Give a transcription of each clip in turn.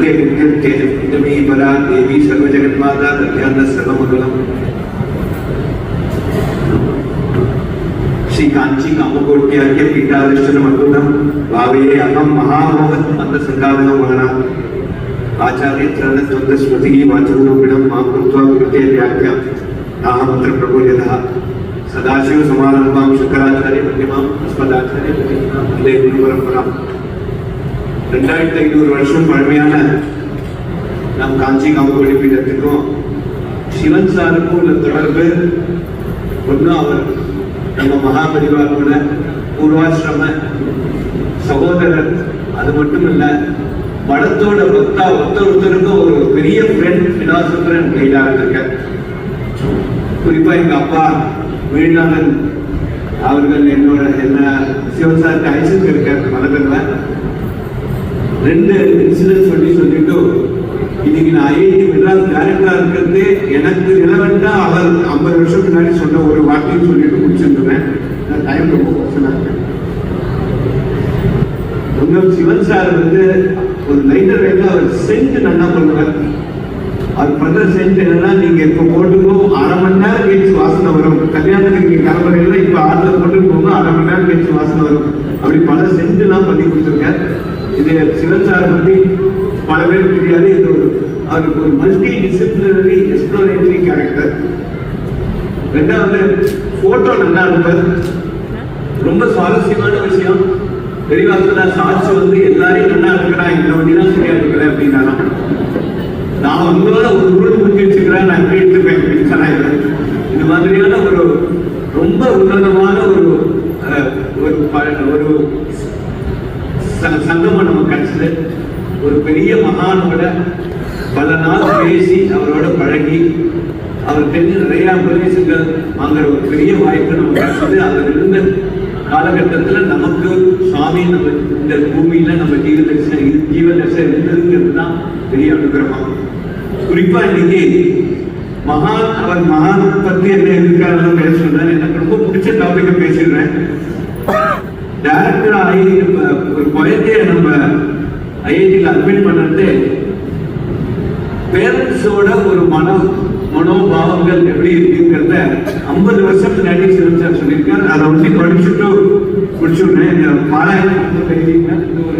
वंदे तेजस्वी परा देवी सर्वजगन्माता तथ्यान्न सर्वमंगलम। श्री कांची कामकोट्याख्य पीठाधिष्ठितम् अद्भुतं भावे अहं महामोहत् मंदसंगादनं वहना आचार्य चरणद्वन्द्व स्मृतिः वाचरूपिणं मां कृत्वा कृते व्याख्या नाहमत्र प्रबोध्यतः सदाशिव समारंभां शंकराचार्य मध्यमां अस्मदाचार्य मध्यमां वन्दे गुरु परंपरां। 2500 வருஷம் பழமையான நம் காஞ்சி காமகோடி பீடத்துக்கும் சிவன் சாருக்கும் உள்ள தொடர்பு ஒன்றும் அவர் நம்ம மகாபரிவாரோட பூர்வாசிரம சகோதரர், அது மட்டும் இல்ல மடத்தோட பக்தா ஒருத்தருக்கும் ஒரு பெரிய ஃப்ரெண்ட், பிலாசபர் அண்ட் கைடா இருக்க. குறிப்பா எங்க அப்பா வீழ்நாதன் அவர்கள் என்ன சிவன் சார் அழைச்சிட்டு இருக்காரு மலகர்ல. 2 இன்சிடென்ட் சொல்லிட்டு இன்னைக்கு நான் ஐஐடி மெட்ராஸ் டைரக்டரா இருக்கிறது எனக்கு ரிலவெண்டா அவர் 50 வருஷம் முன்னாடி சொன்ன ஒரு வார்த்தையும் சொல்லிட்டு முடிச்சிருந்தேன். டைம் ரொம்ப பிரச்சனை இருக்கு. உங்கள் சிவன் சார் ஒரு லைட்டர் வேலை அவர் சென்ட் நல்லா பண்ணுவார். அவர் பண்ற சென்ட் என்னன்னா, நீங்க இப்ப போட்டுக்கோ 1/2 மணி நேரம் கழிச்சு வாசனை வரும். கல்யாணத்துக்கு நீங்க கிளம்புறீங்களா, இப்ப ஆறுல போட்டு போங்க 1/2 மணி நேரம் கழிச்சு வாசனை வரும். அப்படி பல சென்ட் எல்லாம் பண்ணி கொடுத்துருக்கார். இது சிவன் சார் பற்றி பல பேருக்கு தெரியாது. இது அவருக்கு ஒரு மல்டி டிசிப்ளினரி எக்ஸ்ப்ளோரேட்டரி கேரக்டர். 2வது போட்டோ நல்லா இருப்பார். ரொம்ப சுவாரஸ்யமான விஷயம், பெரியவாசனா சாட்சி எல்லாரையும் நல்லா இருக்கிறா, இந்த வண்டிதான் சரியா இருக்கிறேன் அப்படின்னா, நான் உங்களோட ஒரு ரூல் முடிஞ்சு வச்சுக்கிறேன், நான் எப்படி எடுத்துப்பேன் அப்படின்னு சொன்னாங்க. இந்த மாதிரியான ஒரு ரொம்ப உன்னதமான ஒரு சங்கமம் நம்ம கிடைச்சது. ஒரு பெரிய மகானோட பல நாள் பேசி அவரோட பழகி அவர் தெரிஞ்ச நிறைய உபதேசங்கள் வாங்குற ஒரு பெரிய வாய்ப்பு நமக்கு கிடைச்சது. அதில் இருந்த காலகட்டத்தில் நமக்கு சுவாமி நம்ம இந்த பூமியில நம்ம ஜீவதர்சனம் இருந்ததுங்கிறது தான் பெரிய அனுகிரகம். குறிப்பா இன்னைக்கு அவர் மகான் பத்தி என்ன இருக்காருன்னு பேச சொல்றேன். எனக்கு ரொம்ப பிடிச்ச டாபிக்கை பேசிடுறேன். டைரக்டர் ஆகி ஒரு குழந்தைய நம்ம ஐஐடியில் அட்மிட் பண்ணுறது பேரண்ட்ஸோட ஒரு மனோபாவங்கள் எப்படி இருக்குங்கிறத 50 வருஷம் முன்னாடி சிவன் சார் சொல்லியிருக்காரு. அதை படிச்சுட்டு முடிச்சுடுறேன். பாராயணம்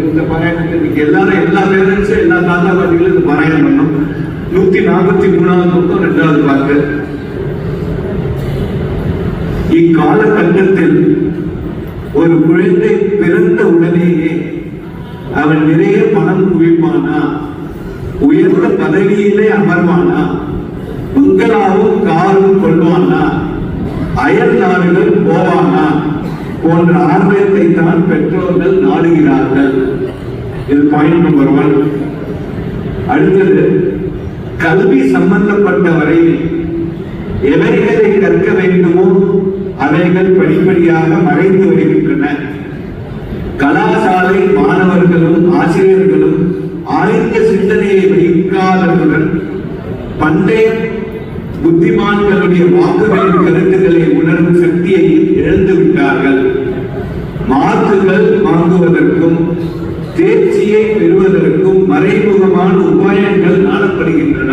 இந்த பாராயணத்தில் இன்னைக்கு எல்லா பேரண்ட்ஸும் எல்லா தாத்தா பாட்டிகளும் இந்த பாராயணம் பண்ணோம். 143வது பக்கம் 2வது பாட்டு. இக்காலகட்டத்தில் ஒரு குழந்தை பிறந்த உடனேயே அவன் நிறைய பணம் குவிப்பானா, உயர்ந்த பதவியிலே அமர்வானா, பங்களாவும் காரும் கொள்வானா, அயல் நாடுகள் போவானா போன்ற ஆர்வத்தை தான் பெற்றோர்கள் நாடுகிறார்கள். இது பாயிண்ட் நம்பர் 1. அடுத்தது, கல்வி சம்பந்தப்பட்ட வரையில் எவைகளை கற்க வேண்டுமோ அவைகள் படிப்படியாக மறைந்து வருகின்றன. கலாசாலை மாணவர்களும் ஆசிரியர்களும் ஆழ்ந்த சிந்தனையை வைக்காததுடன் பண்டைய புத்திமான்களுடைய வாக்குகளின் கருத்துக்களை உணரும் சக்தியை இழந்து விட்டார்கள். மார்க்குகள் வாங்குவதற்கும் தேர்ச்சியை பெறுவதற்கும் மறைமுகமான உபாயங்கள் நாடப்படுகின்றன.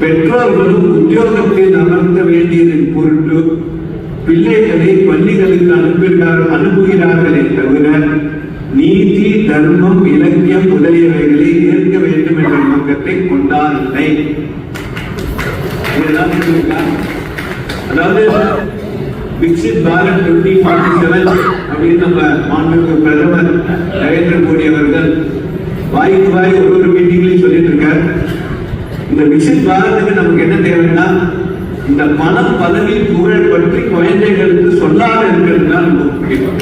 பெற்றோர்களும் உத்தியோகத்தில் அமர்த்த வேண்டியதன் பொருட்டு பிள்ளைகளை பள்ளிகளுக்கு அனுப்புகிறார்களே தவிர நீதி, தர்மம், இலக்கியம் முதலியவைகளை ஏற்க வேண்டும் என்ற நோக்கத்தை கொண்டாடில்லை. அதாவது விக்சித் பாரத் 2047 அப்படின்னு நம்ம மாண்புமிகு பிரதமர் நரேந்திர மோடி அவர்கள் வாய்க்கு வாய் ஒரு மீட்டிங்லையும் சொல்லிட்டு இருக்கார். இந்த விக்சித் பாரத்துக்கு நமக்கு என்ன தேவைன்னா, இந்த பணம், பதவி, புகழ் பற்றி குழந்தைகளுக்கு சொல்லாத இருக்கிறது தான் ரொம்ப முக்கியம்.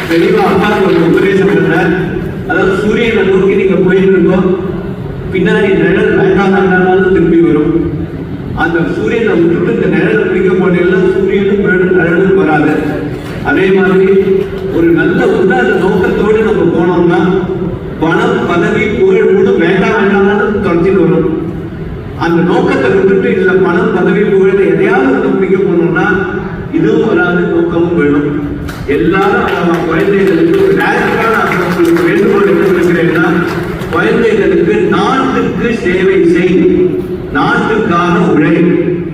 தெளிவா அப்பா ஒரு உபதேசம் பண்ற, அதாவது சூரியனை நோக்கி நீங்க போயிட்டு இருக்கோம், பின்னாடி நிழல் வேண்டாம் திரும்பி வரும். அந்த சூரியனை விட்டுட்டு இந்த நிழலை பிடிக்க போனீங்கன்னா சூரியனும் நிழலும் வராது. அதே மாதிரி ஒரு நல்ல உன்னத நோக்கத்தோடு நம்ம போனோம்னா பணம், பதவி, புகழ் கூட வேண்டாம் தொடர்ச்சிட்டு வரும். அந்த நோக்கத்தை விட்டுட்டு இதுல பணம், பதவி, புகழ் எதையாவது பிடிக்க போனோம்னா இதுவும் வராது, நோக்கமும் வேணும். எல்லாரும் நம்ம குழந்தைகளுக்கு ஒரு டைரக்டான வேண்டுகோள் என்ன சொல்கிறேன்னா, பிறகு நாட்டுக்கு சேவை செய், நாட்டுக்கான உழை,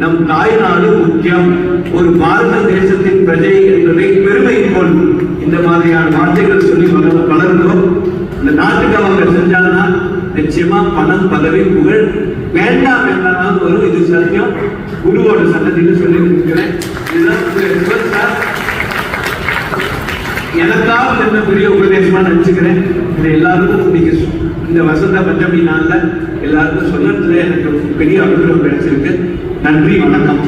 நம் தாய் நாடு முக்கியம், ஒரு பாரத தேசத்தின் பிரஜை என்பதை பெருமை கொள். இந்த மாதிரியான வார்த்தைகள் சொல்லி வளர்ந்தோம். இந்த நாட்டுக்கு அவங்க செஞ்சாங்கன்னா நிச்சயமா பணம், பதவி, புகழ் வேண்டாம் என்றாலும் வரும். இது சத்தியம். குருவோட சன்னதின்னு சொல்லி இருக்கிறேன். இதுதான் சார் எனக்காக என்ன பெரிய உபதேசமா நினைச்சுக்கிறேன். இது எல்லாருக்கும் இன்னைக்கு இந்த வசந்த பஞ்சமி நாள்ல எல்லாருக்கும் சொல்றதுல எனக்கு பெரிய அனுகிரகம் கிடைச்சிருக்கு. நன்றி, வணக்கம்.